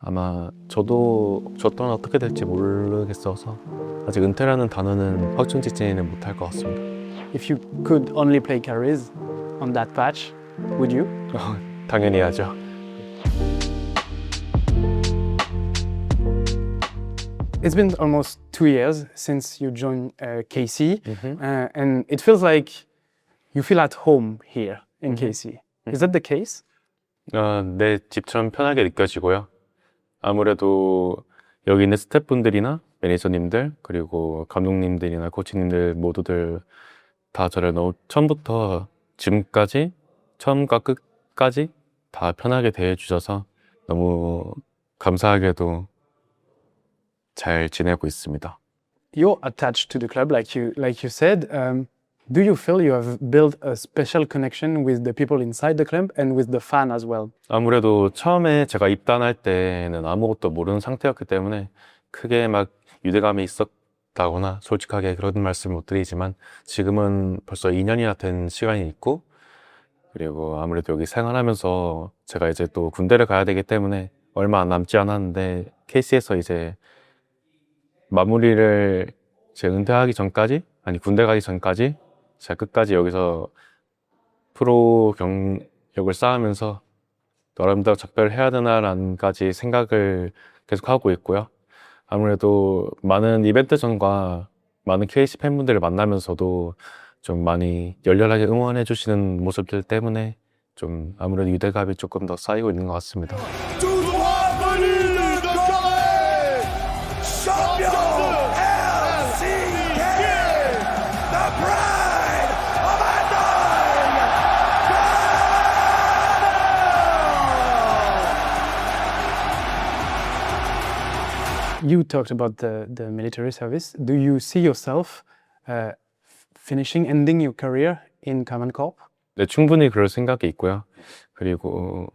아마 저도 저 또한 어떻게 될지 모르겠어서 아직 은퇴라는 단어는 확정짓지는 못할 것 같습니다. If you could only play carries on that patch, would you? 당연히 하죠. It's been almost 2 years since you joined KC, and it feels like you feel at home here in KC. Is that the case? 내 집처럼 편하게 느껴지고요. 아무래도 여기 있는 스태프분들이나 매니저님들 그리고 감독님들이나 코치님들 모두들 다 저를 너무 처음부터 지금까지 처음과 끝까지 다 편하게 대해주셔서 너무 감사하게도 잘 지내고 있습니다. You're attached to the club, like you said. Do you feel you have built a special connection with the people inside the club and with the fan as well? 아무래도 처음에 제가 입단할 때는 아무것도 모르는 상태였기 때문에 크게 막 유대감이 있었다거나 솔직하게 그런 말씀을 못 드리지만 지금은 벌써 2년이나 된 시간이 있고 그리고 아무래도 여기 생활하면서 제가 이제 또 군대를 가야 되기 때문에 얼마 남지 않았는데 KC에서 이제 마무리를 제 은퇴하기 전까지 아니 군대 가기 전까지 제가 끝까지 여기서 프로 경력을 쌓으면서 나름대로 작별을 해야 되나라는까지 생각을 계속 하고 있고요. 아무래도 많은 이벤트 전과 많은 KC 팬분들을 만나면서도 좀 많이 열렬하게 응원해 주시는 모습들 때문에 좀 아무래도 유대감이 조금 더 쌓이고 있는 것 같습니다. You talked about the military service. Do you see yourself ending your career in Command Corps? 네, 충분히 그럴 생각이 있고요. 그리고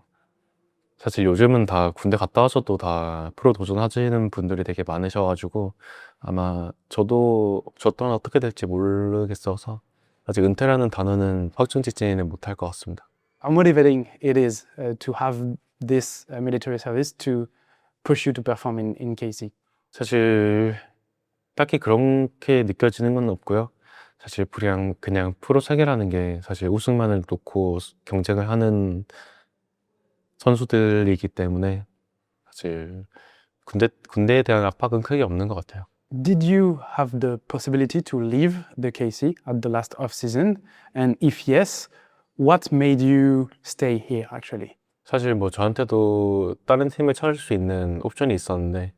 사실 요즘은 다 군대 갔다 와서도 다 프로 도전하시는 분들이 되게 많으셔가지고 아마 저도 저 또한 어떻게 될지 모르겠어서 아직 은퇴라는 단어는 확정짓지는 못할 것 같습니다. How motivating it is to have this military service to push you to perform in KC? 사실 딱히 그렇게 느껴지는 건 없고요. 사실 그냥 프로 세계라는 게 사실 우승만을 놓고 경쟁을 하는 선수들이기 때문에 사실 군대에 대한 압박은 크게 없는 것 같아요. Did you have the possibility to leave the KC at the last off-season? And if yes, what made you stay here actually? 사실 뭐 저한테도 다른 팀을 찾을 수 있는 옵션이 있었는데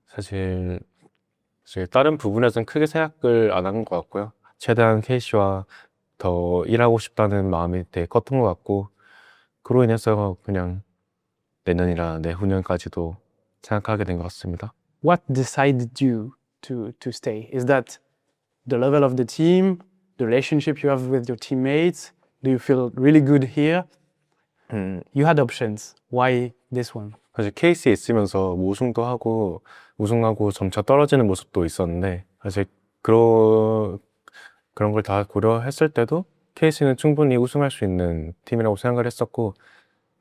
사실 다른 부분에서는 크게 생각을 안 한 것 같고요. 최대한 KC와 더 일하고 싶다는 마음이 되게 컸던 것 같고 그로 인해서 그냥 내년이나 내후년까지도 생각하게 된 것 같습니다. What decided you to stay? Is that the level of the team, the relationship you have with your teammates? Do you feel really good here? You had options. Why this one? 사실 KC에 있으면서 뭐 우승하고 점차 떨어지는 모습도 있었는데 사실 그런 걸 다 고려했을 때도 KC는 충분히 우승할 수 있는 팀이라고 생각을 했었고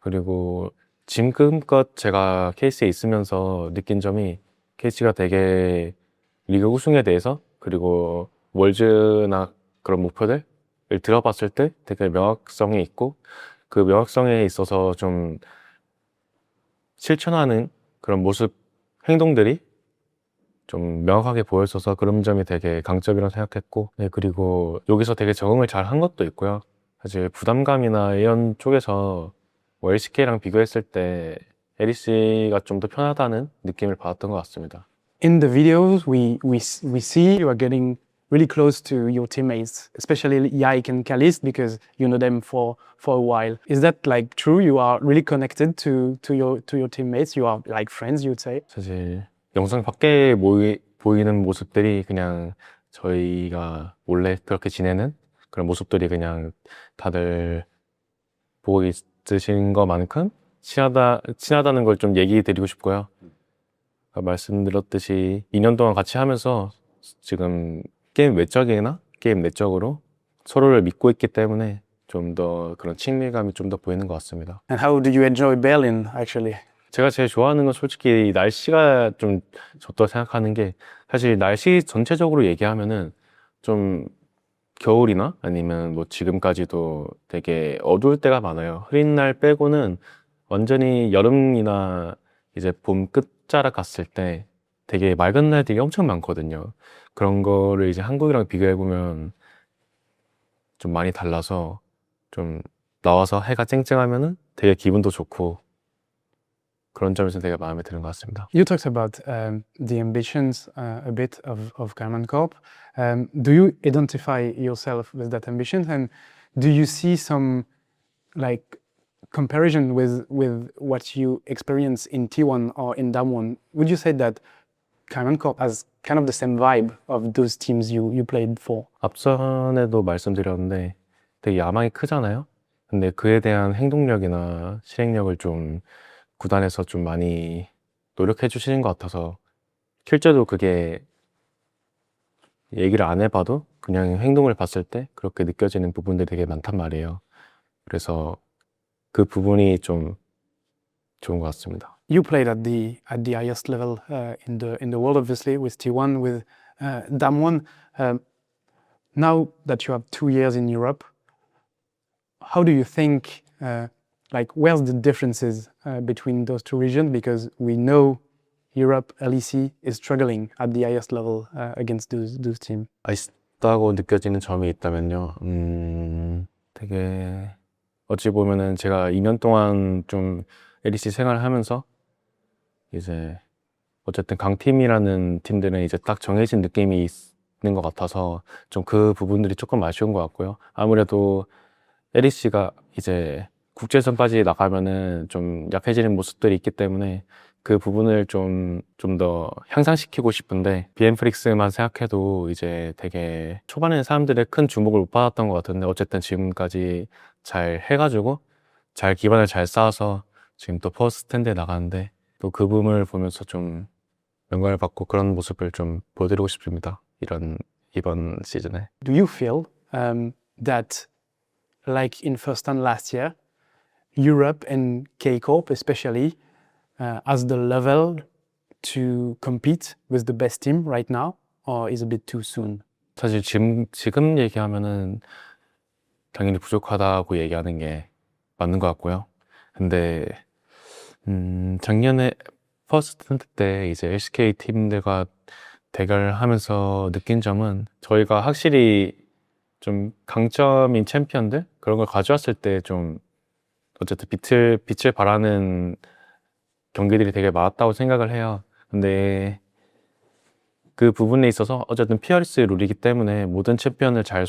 그리고 지금껏 제가 KC에 있으면서 느낀 점이 KC가 되게 리그 우승에 대해서 그리고 월즈나 그런 목표들을 들어봤을 때 되게 명확성이 있고 그 명확성에 있어서 좀 실천하는 그런 모습, 행동들이 좀 명확하게 보였어서 그런 점이 되게 강점이라고 생각했고 네, 그리고 여기서 되게 적응을 잘 한 것도 있고요. 사실 부담감이나 이런 쪽에서 뭐 LCK랑 비교했을 때 LEC가 좀 더 편하다는 느낌을 받았던 것 같습니다. In the videos, we see you are getting really close to your teammates, especially Yaik and Kalist, because you know them for a while. Is that like true? You are really connected to your teammates. You are like friends, you'd say. 사실 영상 밖에 보이는 모습들이 그냥 저희가 원래 그렇게 지내는 그런 모습들이 그냥 다들 보고 있으신 것만큼 친하다는 걸 좀 얘기 드리고 싶고요. 말씀드렸듯이 2년 동안 같이 하면서 지금 게임 외적이나 게임 내적으로 서로를 믿고 있기 때문에 좀 더 그런 친밀감이 좀 더 보이는 것 같습니다. And how do you enjoy Berlin, actually? 제가 제일 좋아하는 건 솔직히 날씨가 좀 좋다고 생각하는 게 사실 날씨 전체적으로 얘기하면은 좀 겨울이나 아니면 뭐 지금까지도 되게 어두울 때가 많아요. 흐린 날 빼고는 완전히 여름이나 이제 봄 끝자락 갔을 때 되게 맑은 날들이 엄청 많거든요. 그런 거를 이제 한국이랑 비교해보면 좀 많이 달라서 좀 나와서 해가 쨍쨍하면은 되게 기분도 좋고 그런 점에서 되게 마음에 드는 것 같습니다. You talked about the ambitions a bit of Karman Corp. Do you identify yourself with that ambition, and do you see some like comparison with what you experience in T1 or in Damwon? Would you say that Karman Corp has kind of the same vibe of those teams you played for? 앞전에도 말씀드렸는데 되게 야망이 크잖아요. 근데 그에 대한 행동력이나 실행력을 좀 구단에서 좀 많이 노력해 주시는 것 같아서 실제로 그게 얘기를 안 해봐도 그냥 행동을 봤을 때 그렇게 느껴지는 부분들이 되게 많단 말이에요. 그래서 그 부분이 좀 좋은 것 같습니다. You played at the highest level in the world, obviously, with T1, with Damwon. Now that you have 2 years in Europe, how do you think, like, where's the differences between those two regions? Because we know Europe, LEC is struggling at the highest level against those teams. 아쉽다고 느껴지는 점이 있다면요. 되게 어찌 보면은 제가 2년 동안 좀 LEC 생활을 하면서 이제 어쨌든 강팀이라는 팀들은 이제 딱 정해진 느낌이 있는 것 같아서 좀 그 부분들이 조금 아쉬운 것 같고요. 아무래도 LEC가 이제 국제선까지 나가면은 좀 약해지는 모습들이 있기 때문에 그 부분을 좀 더 향상시키고 싶은데 BM프릭스만 생각해도 이제 되게 초반에는 사람들의 큰 주목을 못 받았던 것 같은데 어쨌든 지금까지 잘 해가지고 잘 기반을 잘 쌓아서 지금 또 퍼스트 스탠드에 나가는데 또 그 부분을 보면서 좀 영광을 받고 그런 모습을 좀 보여드리고 싶습니다. 이번 시즌에. Do you feel that, like in first and last year, Europe and K-Corp especially has the level to compete with the best team right now, or is a bit too soon? 사실 지금 얘기하면은 당연히 부족하다고 얘기하는 게 맞는 것 같고요. 근데 작년에 퍼스트 때 이제 LCK 팀들과 대결하면서 느낀 점은 저희가 확실히 좀 강점인 챔피언들 그런 걸 가져왔을 때 좀 어쨌든 빛을 발하는 경기들이 되게 많았다고 생각을 해요. 근데 그 부분에 있어서 어쨌든 피어리스 룰이기 때문에 모든 챔피언을 잘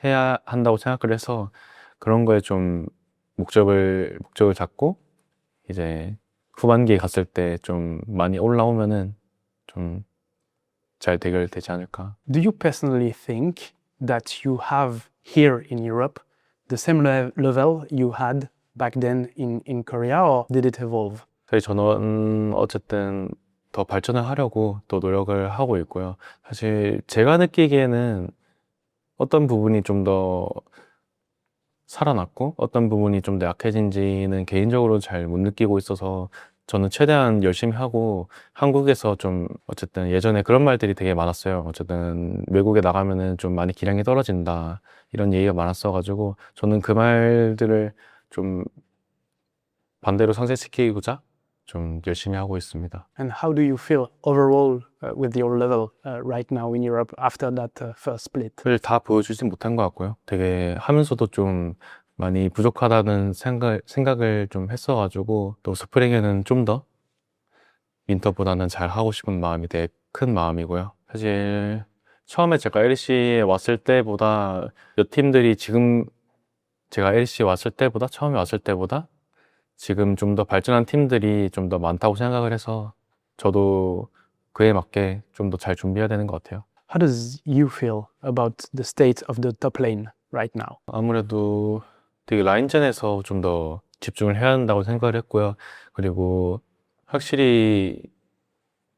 해야 한다고 생각을 해서 그런 거에 좀 목적을 잡고 이제 후반기에 갔을 때 좀 많이 올라오면은 좀 잘 대결되지 않을까. Do you personally think that you have here in Europe the same level you had back then in Korea, or did it evolve? 저는 어쨌든 더 발전을 하려고 또 노력을 하고 있고요. 사실 제가 느끼기에는 어떤 부분이 좀 더 살아났고 어떤 부분이 좀 더 약해진지는 개인적으로 잘 못 느끼고 있어서 저는 최대한 열심히 하고 한국에서 좀 어쨌든 예전에 그런 말들이 되게 많았어요. 어쨌든 외국에 나가면은 좀 많이 기량이 떨어진다 이런 얘기가 많았어가지고 저는 그 말들을 좀 반대로 상쇄시키고자 좀 열심히 하고 있습니다. And how do you feel overall with your level right now in Europe after that first split? 를 다 보여주진 못한 것 같고요. 되게 하면서도 좀 많이 부족하다는 생각을 좀 했어가지고 또 스프링에는 좀 더 윈터보다는 잘 하고 싶은 마음이 되게 큰 마음이고요. 사실 처음에 제가 LEC에 왔을 때보다 몇 팀들이 지금 제가 LEC에 왔을 때보다 처음에 왔을 때보다 지금 좀 더 발전한 팀들이 좀 더 많다고 생각을 해서 저도 그에 맞게 좀 더 잘 준비해야 되는 것 같아요. How does you feel about the state of the top lane right now? 아무래도 되게 라인전에서 좀 더 집중을 해야 한다고 생각을 했고요. 그리고 확실히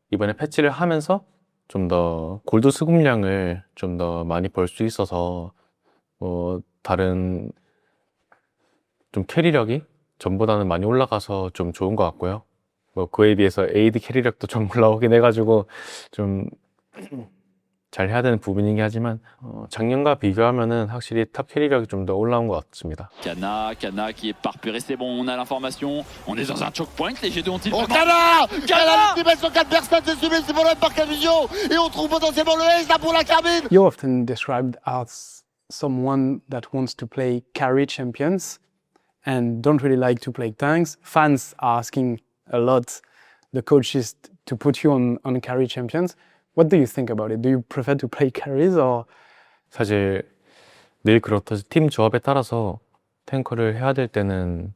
이번에 패치를 하면서 좀 더 골드 수급량을 좀 더 많이 벌 수 있어서 뭐 다른 좀 캐리력이 전보다는 많이 올라가서 좀 좋은 것 같고요. 뭐 그에 비해서 AD 캐리력도 좀 올라오긴 해가지고 좀 잘 해야 되는 부분이긴 하지만 작년과 비교하면은 확실히 탑 캐리력이 좀 더 올라온 것 같습니다. Cana qui est pas repéré, c'est bon, on a l'information. On est dans un choke point, les G2 ont-ils Oh, vraiment... Cana l'ultimate sur 4 personnes, c'est sublime, c'est pour le par Cavision. Et on trouve potentiellement le ace là pour la cabine. You're often described as someone that wants to play carry champions and don't really like to play tanks. Fans are asking a lot the coaches to put you on carry champions. What do you think about it? Do you prefer to play carries or? 사실 늘 그렇듯이 팀 조합에 따라서 탱커를 해야 될 때는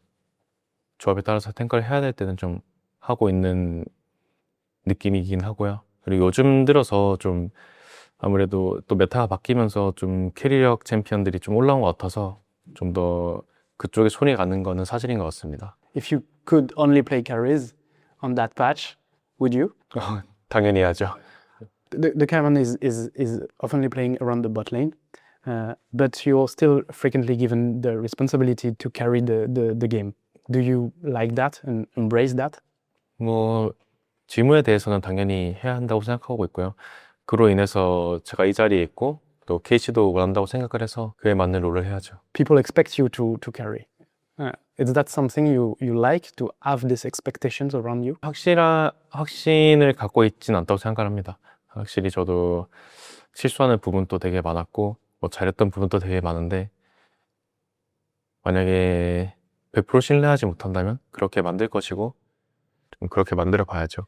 조합에 따라서 탱커를 해야 될 때는 좀 하고 있는 느낌이긴 하고요. 그리고 요즘 들어서 좀 아무래도 또 메타가 바뀌면서 좀 캐리력 챔피언들이 좀 올라온 것 같아서 좀 더 그쪽에 손이 가는 거는 사실인 것 같습니다. If you could only play carries on that patch, would you? 당연히 하죠. The Caravan is oftenly playing around the bot lane, but you're still frequently given the responsibility to carry the game. Do you like that and embrace that? 뭐 질문에 대해서는 당연히 해야 한다고 생각하고 있고요. 그로 인해서 제가 이 자리에 있고 또 KC도 원한다고 생각을 해서 그에 맞는 롤을 해야죠. People expect you to carry. Is that something you like to have these expectations around you? 확신을 갖고 있진 않다고 생각합니다. 확실히 저도 실수하는 부분도 되게 많았고 뭐 잘했던 부분도 되게 많은데 만약에 100% 신뢰하지 못한다면 그렇게 만들 것이고 좀 그렇게 만들어 봐야죠.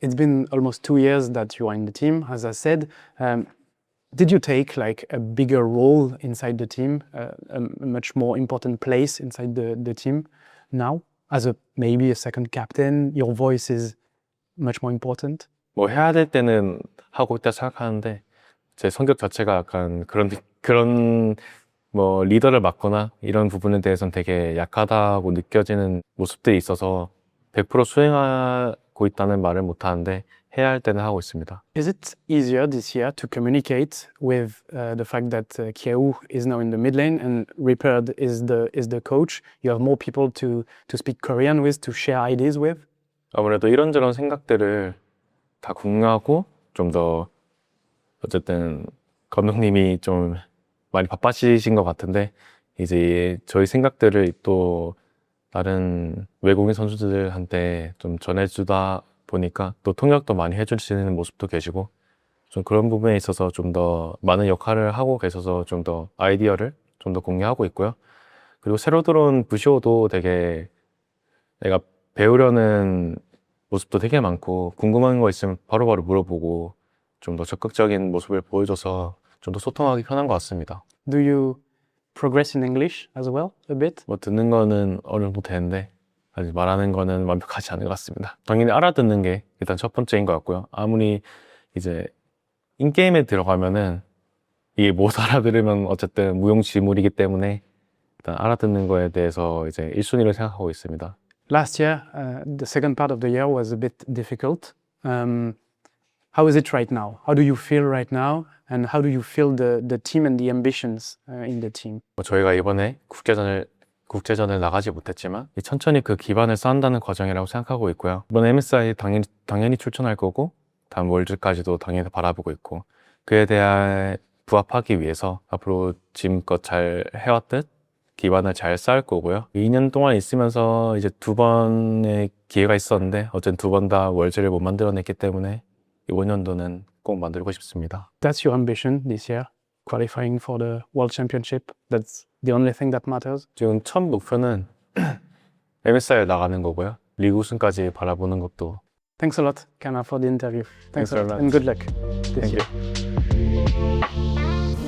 It's been almost 2 years that you are in the team, as I said. Did you take like a bigger role inside the team, a much more important place inside the team now? As maybe a second captain, your voice is much more important? 뭐 해야 될 때는 하고 있다 생각하는데 제 성격 자체가 약간 그런 뭐 리더를 맡거나 이런 부분에 대해서는 되게 약하다고 느껴지는 모습들이 있어서 100% 수행하고 있다는 말을 못 하는데 해야 할 때는 하고 있습니다. Is it easier this year to communicate with the fact that Kieu is now in the mid lane and Ripard is the coach? You have more people to speak Korean with, to share ideas with? 아무래도 이런저런 생각들을 다 공유하고 좀 더 어쨌든 감독님이 좀 많이 바빠지신 것 같은데 이제 저희 생각들을 또 다른 외국인 선수들한테 좀 전해주다 보니까 또 통역도 많이 해주시는 모습도 계시고 좀 그런 부분에 있어서 좀 더 많은 역할을 하고 계셔서 좀 더 아이디어를 좀 더 공유하고 있고요. 그리고 새로 들어온 부시오도 되게 내가 배우려는 모습도 되게 많고 궁금한 거 있으면 바로바로 물어보고 좀 더 적극적인 모습을 보여줘서 좀 더 소통하기 편한 것 같습니다. Do you progress in English as well, a bit? 뭐 듣는 거는 어느 정도 되는데 아직 말하는 거는 완벽하지 않은 것 같습니다. 당연히 알아듣는 게 일단 첫 번째인 것 같고요. 아무리 이제 인게임에 들어가면은 이게 못 알아들으면 어쨌든 무용지물이기 때문에 일단 알아듣는 거에 대해서 이제 1순위를 생각하고 있습니다. Last year, the second part of the year was a bit difficult. How is it right now? How do you feel right now? And how do you feel the team and the ambitions in the team? 뭐 저희가 이번에 국제전을 나가지 못했지만 천천히 그 기반을 쌓는다는 과정이라고 생각하고 있고요. 이번 MSI 당연히 출전할 거고 다음 월드까지도 당연히 바라보고 있고 그에 대해 부합하기 위해서 앞으로 지금껏 잘 해왔듯 기반을 잘 쌓을 거고요. 2년 동안 있으면서 이제 2번의 기회가 있었는데 어쨌든 2번 다 월즈를 못 만들어냈기 때문에 이번 연도는 꼭 만들고 싶습니다. That's your ambition this year, qualifying for the World Championship. That's the only thing that matters. 지금 첫 목표는 MSI에 나가는 거고요. 리그 우승까지 바라보는 것도. Thanks a lot, Kana, for the interview. Thanks a very lot much. and good luck this Thank year. you.